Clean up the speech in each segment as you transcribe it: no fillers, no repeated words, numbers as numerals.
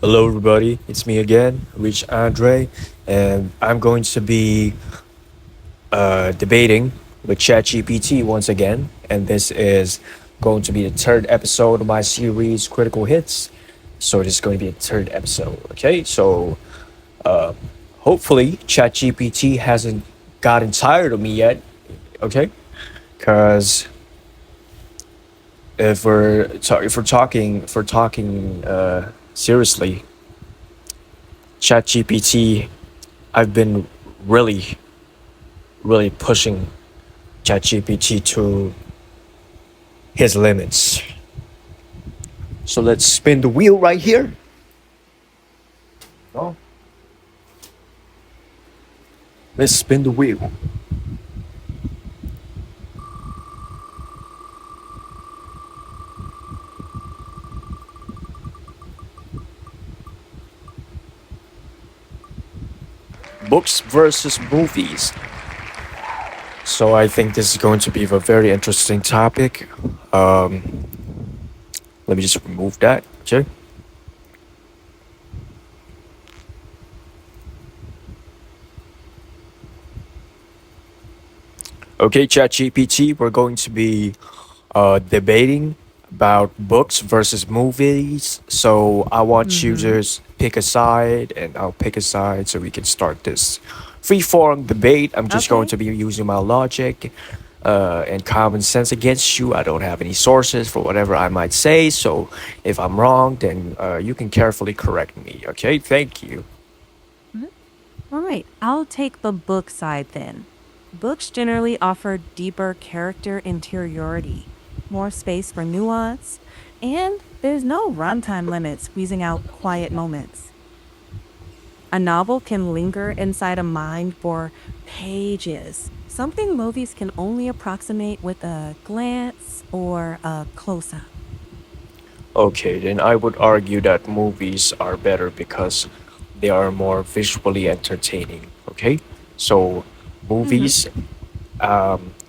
Hello, everybody. It's me again, Rich Andre, and I'm going to be debating with ChatGPT once again. And this is going to be the third episode of my series, Critical Hits. So this is going to be a third episode. Okay, so hopefully ChatGPT hasn't gotten tired of me yet. Okay, because if we're talking seriously, ChatGPT, I've been really really pushing ChatGPT to his limits. So let's spin the wheel right here. Oh, let's spin the wheel. Books versus movies. So I think this is going to be a very interesting topic. Um, Let me just remove that. Okay. Okay, ChatGPT, we're going to be debating about books versus movies. So I want you to Mm-hmm. pick a side, and I'll pick a side so we can start this free form debate. I'm just going Okay. to be using my logic and common sense against you. I don't have any sources for whatever I might say. So if I'm wrong, then you can carefully correct me. Okay, thank you. Mhm. All right. I'll take the book side then. Books generally offer deeper character interiority, more space for nuance, and there's no runtime limit squeezing out quiet moments. A novel can linger inside a mind for pages, something movies can only approximate with a glance or a close up. Okay, then I would argue that movies are better because they are more visually entertaining. Okay, so Mm-hmm. movies,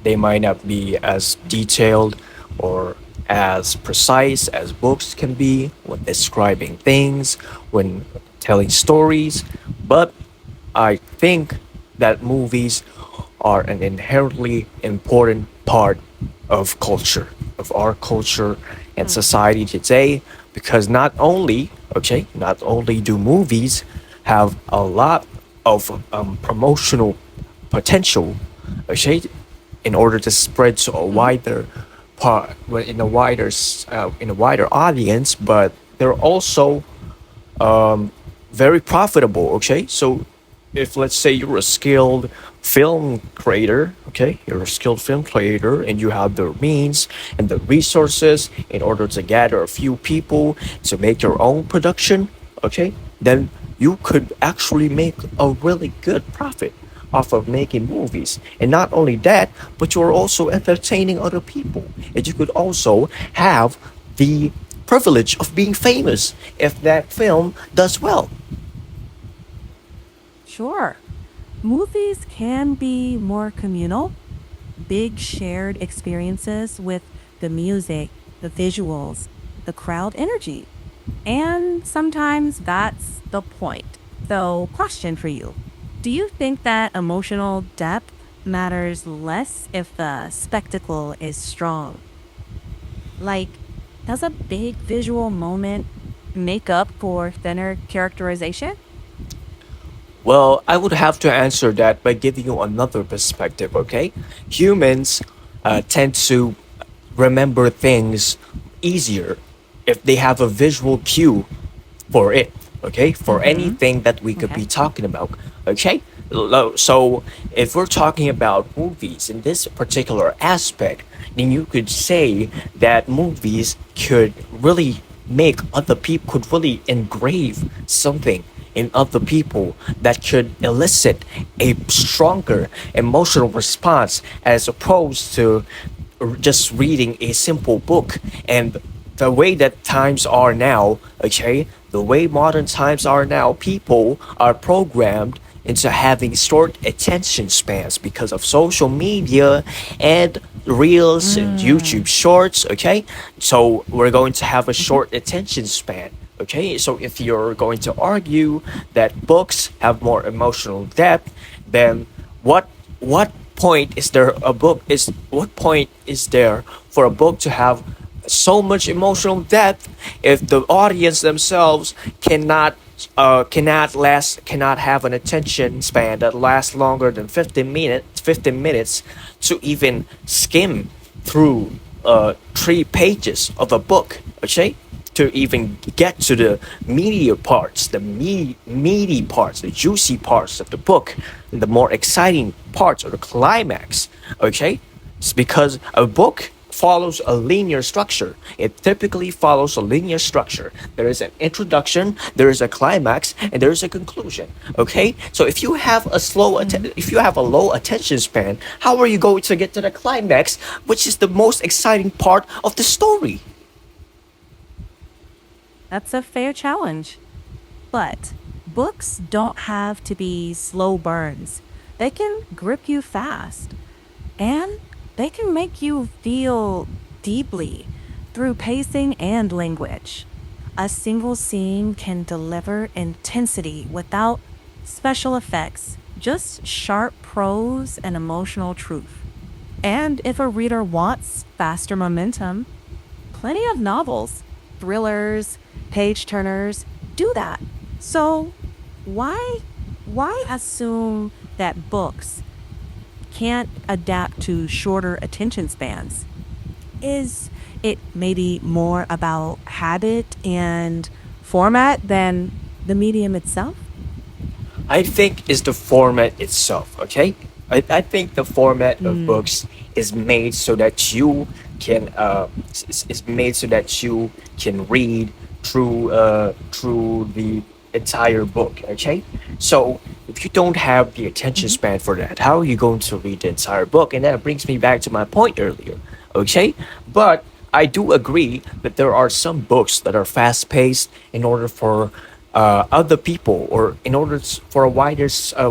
they might not be as detailed or as precise as books can be when describing things, when telling stories, but I think that movies are an inherently important part of culture, of our culture and society today, because not only do movies have a lot of promotional potential, okay, in order to spread to a Mm-hmm. wider part, in a wider audience, but they're also very profitable. Okay, so if let's say you're a skilled film creator, okay, you're a skilled film creator and you have the means and the resources in order to gather a few people to make your own production, okay, then you could actually make a really good profit off of making movies. And not only that, but you're also entertaining other people, and you could also have the privilege of being famous if that film does well. Sure. Movies can be more communal, big shared experiences with the music, the visuals, the crowd energy. And sometimes that's the point. So, question for you. Do you think that emotional depth matters less if the spectacle is strong? Like, does a big visual moment make up for thinner characterization? Well, I would have to answer that by giving you another perspective, okay? Humans tend to remember things easier if they have a visual cue for it, okay? For Mm-hmm. anything that we could Okay. be talking about, okay? So if we're talking about movies in this particular aspect, then you could say that movies could really make other people, could really engrave something in other people that could elicit a stronger emotional response as opposed to just reading a simple book. And the way that times are now, okay, the way modern times are now, people are programmed into having short attention spans because of social media and reels and Mm. YouTube shorts, okay? So we're going to have a Mhm. short attention span. Okay, so if you're going to argue that books have more emotional depth, then what what point is there a book is what point is there for a book to have so much emotional depth if the audience themselves cannot have an attention span that lasts longer than 15 minutes to even skim through 3 pages of a book, okay, to even get to the meatier parts, the meaty parts, the juicy parts of the book, and the more exciting parts or the climax. Okay, it's because a book follows a linear structure. It typically follows a linear structure. There is an introduction, there is a climax, and there is a conclusion. Okay, so if you have a low attention span, how are you going to get to the climax, which is the most exciting part of the story? That's a fair challenge. But books don't have to be slow burns. They can grip you fast and they can make you feel deeply through pacing and language. A single scene can deliver intensity without special effects, just sharp prose and emotional truth. And if a reader wants faster momentum, plenty of novels, thrillers, page turners do that. So, why why assume that books can't adapt to shorter attention spans? Is it maybe more about habit and format than the medium itself? I think is the format itself. Okay, I think the format of Mm, books is made so that you can is made so that you can read through the entire book. Okay, so if you don't have the attention mhm, span for that, how are you going to read the entire book? And that brings me back to my point earlier. Okay, but I do agree that there are some books that are fast paced in order for other people, or in order for a wider span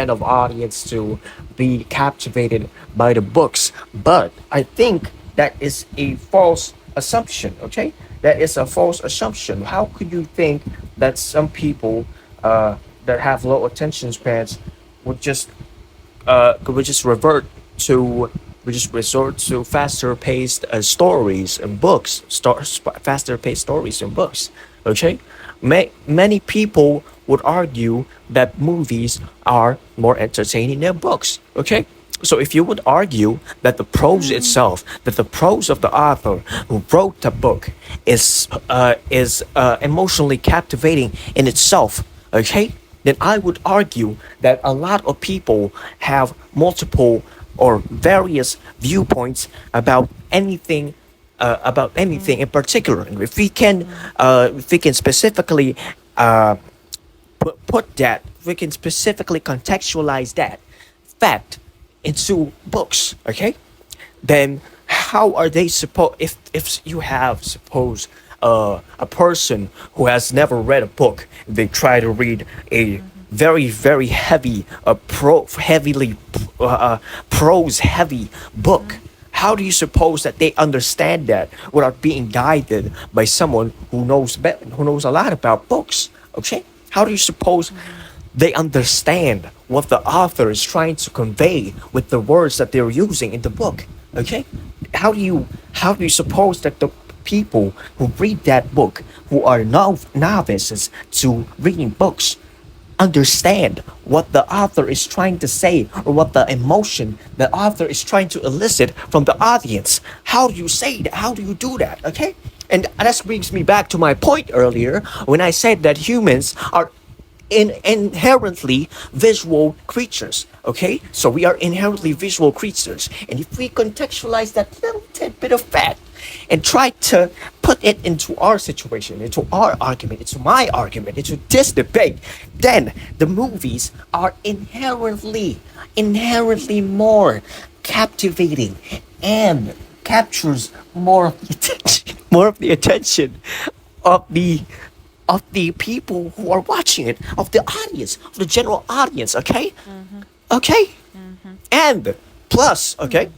of audience to be captivated by the books. But I think that is a false assumption. Okay, that is a false assumption. How could you think that some people that have low attention spans would just we just revert to we just resort to faster paced stories and books, faster paced stories and books. Okay, many people would argue that movies are more entertaining than books. Okay, so if you would argue that that the prose of the author who wrote the book is emotionally captivating in itself, okay, then I would argue that a lot of people have multiple or various viewpoints about anything in particular. And if we can specifically uh, we can specifically contextualize that fact into books, okay? Then how are they supposed if you have suppose a person who has never read a book, they try to read a very heavy heavily prose heavy book, how do you suppose that they understand that without being guided by someone who knows a lot about books? Okay, how do you suppose they understand what the author is trying to convey with the words that they're using in the book? Okay, how do you suppose that the people who read that book, who are novices to reading books, understand what the author is trying to say, or what the emotion the author is trying to elicit from the audience? How do you say that? How do you do that? Okay, and that brings me back to my point earlier when I said that humans are inherently visual creatures. Okay, so we are inherently visual creatures, and if we contextualize that little tidbit of fact and try to put it into our situation, into our argument, into my argument, into this debate, then the movies are inherently more captivating and captures more of the attention, more of the attention of the people who are watching it, of the audience, of the general audience. Okay, mhm, okay, mhm, and plus, okay,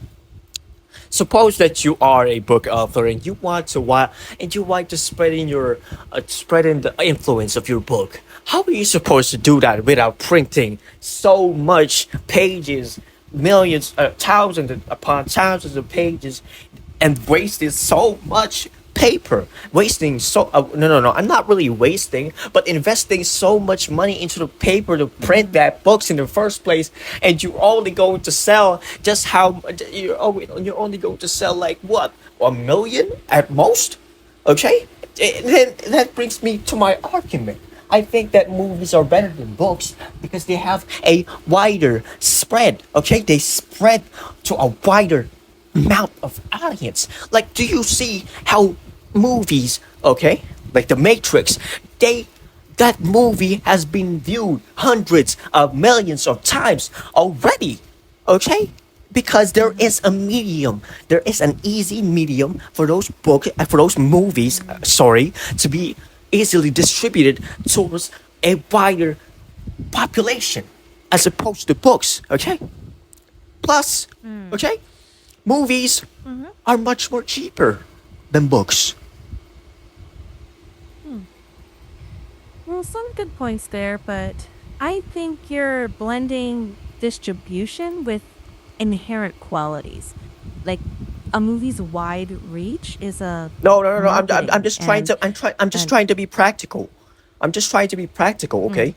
suppose that you are a book author and you want to spread in your spread in the influence of your book. How are you supposed to do that without printing so much pages, millions, thousands upon thousands of pages, and wasting so much paper, wasting so no, I'm not really wasting, but investing so much money into the paper to print that books in the first place, and you're only going to sell just how you're only going to sell like what, 1 million at most. Okay. Then that brings me to my argument. I think that movies are better than books because they have a wider spread. Okay, they spread to a wider amount of audience. Like, do you see how movies, okay, like The Matrix, they that movie has been viewed hundreds of millions of times already, okay? Because there is a medium, there is an easy medium for those books, for those movies, sorry, to be easily distributed towards a wider population as opposed to books, okay? Plus, okay, movies are much more cheaper than books. Well, some good points there, but I think you're blending distribution with inherent qualities. Like a movie's wide reach is a No, no, no, no. I'm marketing just trying to I'm just and trying to be practical. I'm just trying to be practical, mm, okay?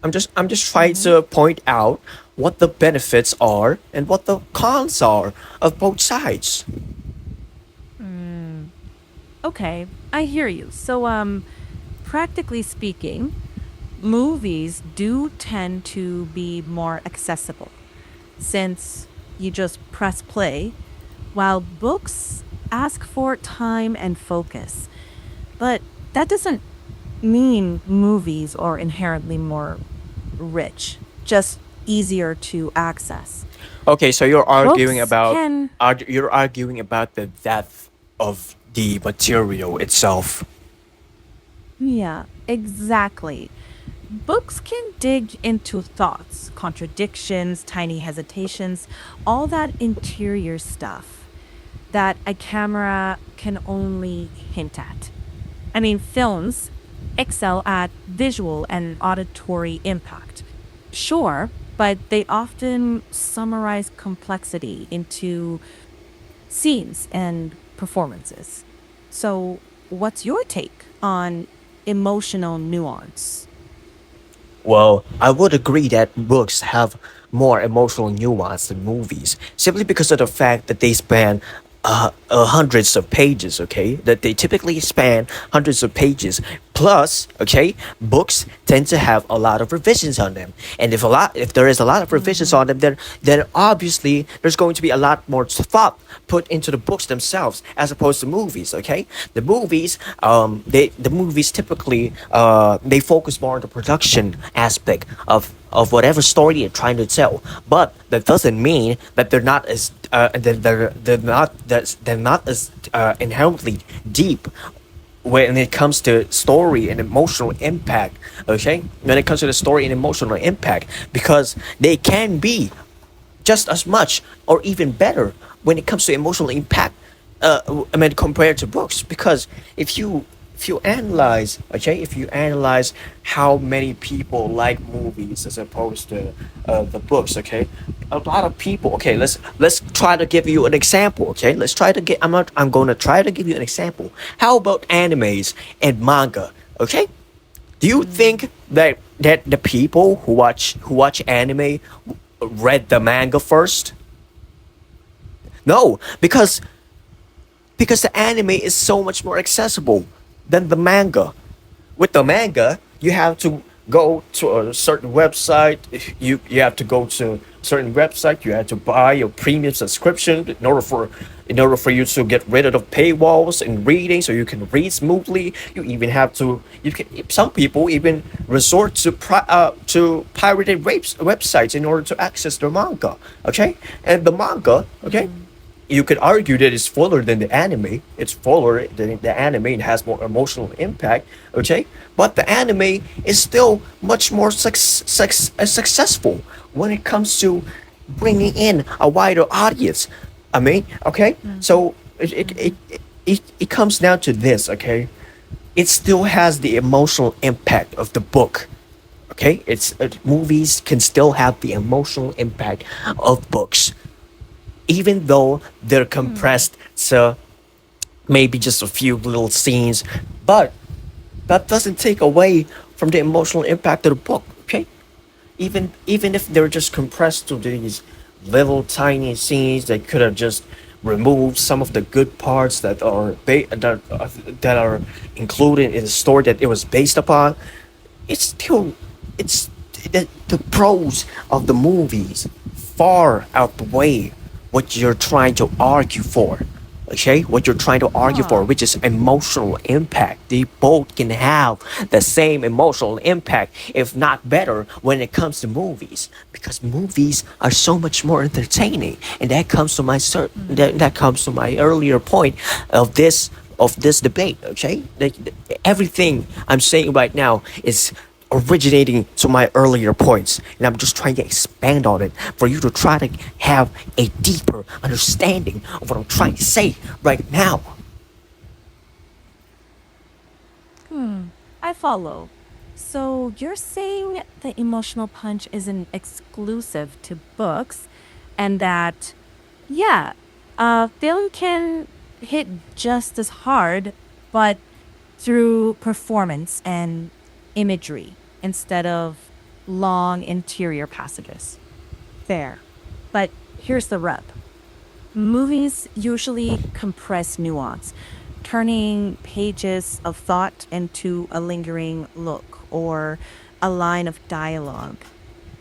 I'm just trying mm-hmm, to point out what the benefits are and what the cons are of both sides. mm. Okay, I hear you. So practically speaking, movies do tend to be more accessible since you just press play, while books ask for time and focus. But that doesn't mean movies are inherently more rich, just easier to access. Okay, so Books can, you're arguing about the depth of the material itself. yeah, exactly. Books can dig into thoughts, contradictions, tiny hesitations, all that interior stuff that a camera can only hint at. I mean, films excel at visual and auditory impact. Sure, but they often summarize complexity into scenes and performances. So, what's your take on emotional nuance? Well, I would agree that books have more emotional nuance than movies, simply because of the fact that they span hundreds of pages, okay? That they typically span hundreds of pages. Plus, okay, books tend to have a lot of revisions on them. And if there is a lot of revisions Mm-hmm. on them, then obviously there's going to be a lot more thought put into the books themselves as opposed to movies, okay? The movies typically they focus more on the production aspect of whatever story you're trying to tell. But that doesn't mean that they're not as inherently deep when it comes to story and emotional impact. Okay, when it comes to the story and emotional impact, because they can be just as much or even better when it comes to emotional impact. I mean, compared to books, because if you analyze, okay, if you analyze how many people like movies as opposed to the books, okay, a lot of people. Okay, let's try to give you an example. Okay, let's try to get. I'm going to try to give you an example. How about animes and manga? Okay, do you think that the people who watch anime read the manga first? No, because the anime is so much more accessible than the manga. With the manga, you have to go to a certain website. You have to go to a certain website. You have to buy your premium subscription in order for you to get rid of the paywalls and reading, so you can read smoothly. You even have to. You can. Some people even resort to pirated websites in order to access their manga. Okay, and the manga. Okay, you could argue that it's fuller than the anime. It's fuller than the anime. It has more emotional impact. Okay, but the anime is still much more successful when it comes to bringing in a wider audience. I mean, okay. Mm-hmm. So Mm-hmm. it comes down to this, okay. It still has the emotional impact of the book. Okay, it's movies can still have the emotional impact of books, even though they're Hmm. compressed to maybe just a few little scenes. But that doesn't take away from the emotional impact of the book. Okay, even if they're just compressed to these little tiny scenes, they could have just removed some of the good parts that are included in the story that it was based upon. It's still it's the pros of the movies far outweigh what you're trying to argue for. Okay, what you're trying to argue for, Huh. which is emotional impact. They both can have the same emotional impact, if not better, when it comes to movies, because movies are so much more entertaining, and that comes to that comes to my earlier point of this debate. Okay, everything I'm saying right now is originating to my earlier points, and I'm just trying to expand on it for you to try to have a deeper understanding of what I'm trying to say right now. Hmm. I follow. So you're saying the emotional punch isn't exclusive to books, and that, yeah, film can hit just as hard, but through performance and imagery instead of long interior passages. Fair. But here's the rub. Movies usually compress nuance, turning pages of thought into a lingering look or a line of dialogue.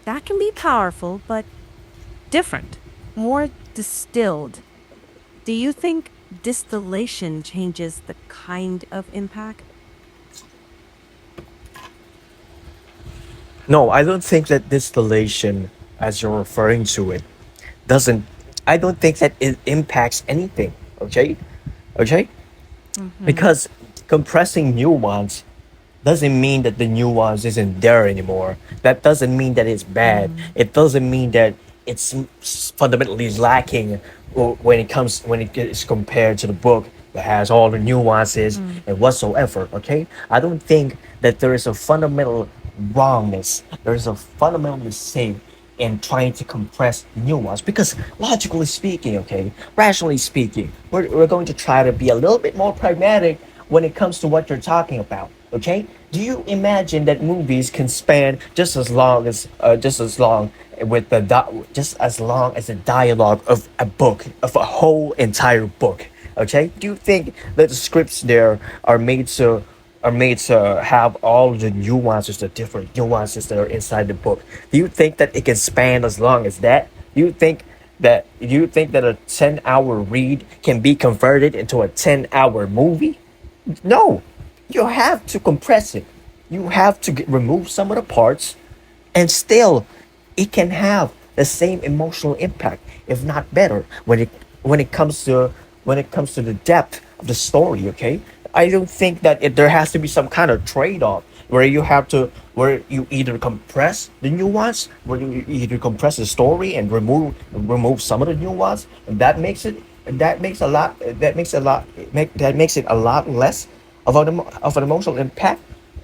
That can be powerful, but different, more distilled. Do you think distillation changes the kind of impact? No, I don't think that distillation, as you're referring to it, doesn't. I don't think that it impacts anything. Okay, okay, Mm-hmm. because compressing nuance doesn't mean that the nuance isn't there anymore. That doesn't mean that it's bad. Mm. It doesn't mean that it's fundamentally lacking when it is compared to the book that has all the nuances Mm. and whatsoever. Okay, I don't think that there is a fundamental wrongness. There is a fundamental mistake in trying to compress nuance, because logically speaking, okay, rationally speaking, we're going to try to be a little bit more pragmatic when it comes to what you're talking about. Okay, do you imagine that movies can span just as long with just as long as the dialogue of a book, of a whole entire book? Okay, do you think that the scripts there are made to have all the nuances, the different nuances that are inside the book? Do you think that it can span as long as that? Do you think that a 10-hour read can be converted into a 10-hour movie? No, you have to compress it. You have to remove some of the parts, and still, it can have the same emotional impact, if not better, when it comes to the depth of the story. Okay, I don't think that there has to be some kind of trade-off where you either compress the nuance, where you either compress the story and remove some of the nuance, and that makes it a lot less of an emotional impact,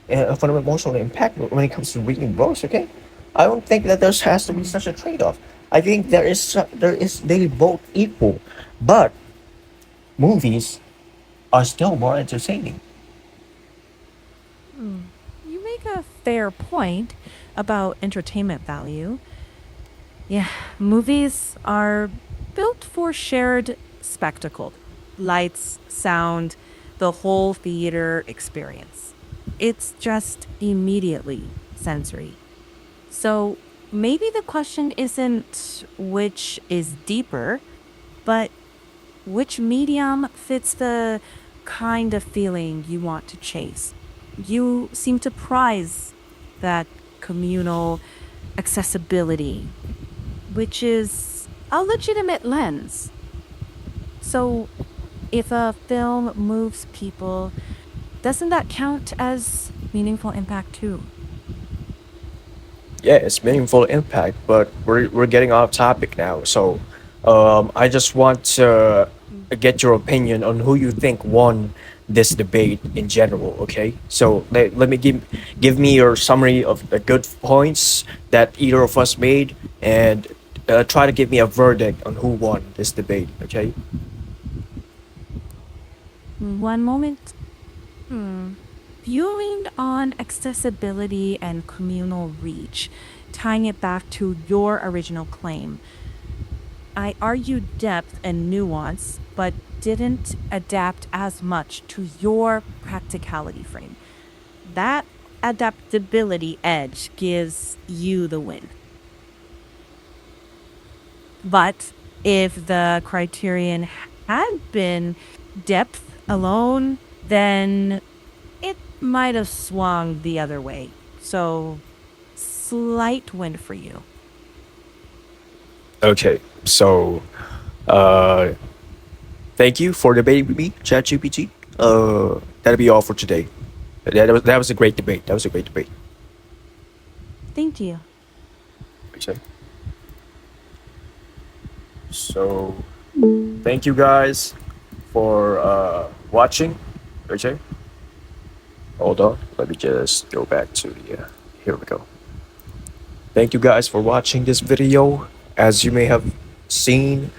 when it comes to reading books. Okay, I don't think that there has to be Mm. such a trade-off. I think they both equal, but movies are still more entertaining. Hmm. You make a fair point about entertainment value. Yeah, movies are built for shared spectacle, lights, sound, the whole theater experience. It's just immediately sensory. So maybe the question isn't which is deeper, but which medium fits the kind of feeling you want to chase. You seem to prize that communal accessibility, which is a legitimate lens. So, if a film moves people, doesn't that count as meaningful impact too? Yeah, it's meaningful impact, but we're getting off topic now. So I just want to get your opinion on who you think won this debate in general. Okay, so let me give me your summary of the good points that either of us made, and try to give me a verdict on who won this debate. Okay. One moment. Hmm. Viewing on accessibility and communal reach, tying it back to your original claim. I argued depth and nuance, but didn't adapt as much to your practicality frame. That adaptability edge gives you the win. But if the criterion had been depth alone, then it might have swung the other way. So, slight win for you. Okay. So, uh, thank you for debating with me, ChatGPT. That'll be all for today. That was a great debate. That was a great debate. Thank you. Okay. So, thank you guys for watching. Okay. Hold on. Let me just go back to the. Here we go. Thank you guys for watching this video. As you may have seen,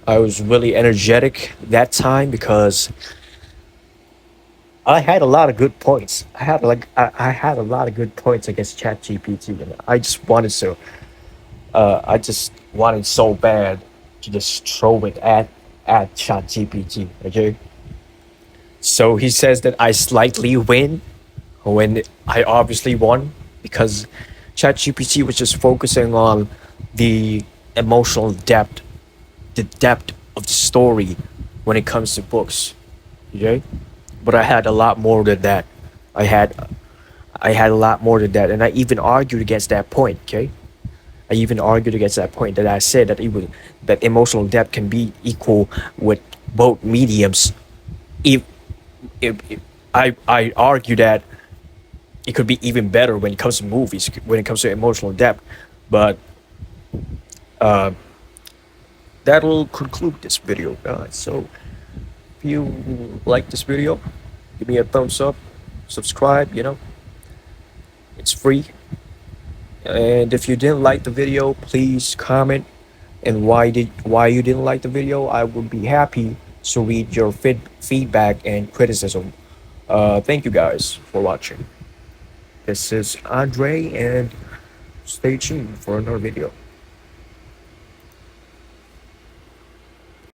I was really energetic that time because I had a lot of good points. I had a lot of good points against ChatGPT, and I just wanted so bad to just throw it at ChatGPT. Okay, so he says that I slightly win when I obviously won because ChatGPT was just focusing on the emotional depth, the depth of the story when it comes to books. Okay, but I had a lot more than that. I had I had a lot more than that, and I even argued against that point. Okay, I even argued against that point that I said that that emotional depth can be equal with both mediums. If, if I argue that it could be even better when it comes to movies, when it comes to emotional depth, but uh, that will conclude this video, guys. So if you like this video, give me a thumbs up, subscribe. It's free. And if you didn't like the video, please comment and why you didn't like the video. I would be happy to read your feedback and criticism. Thank you guys for watching. This is Andre, and stay tuned for another video.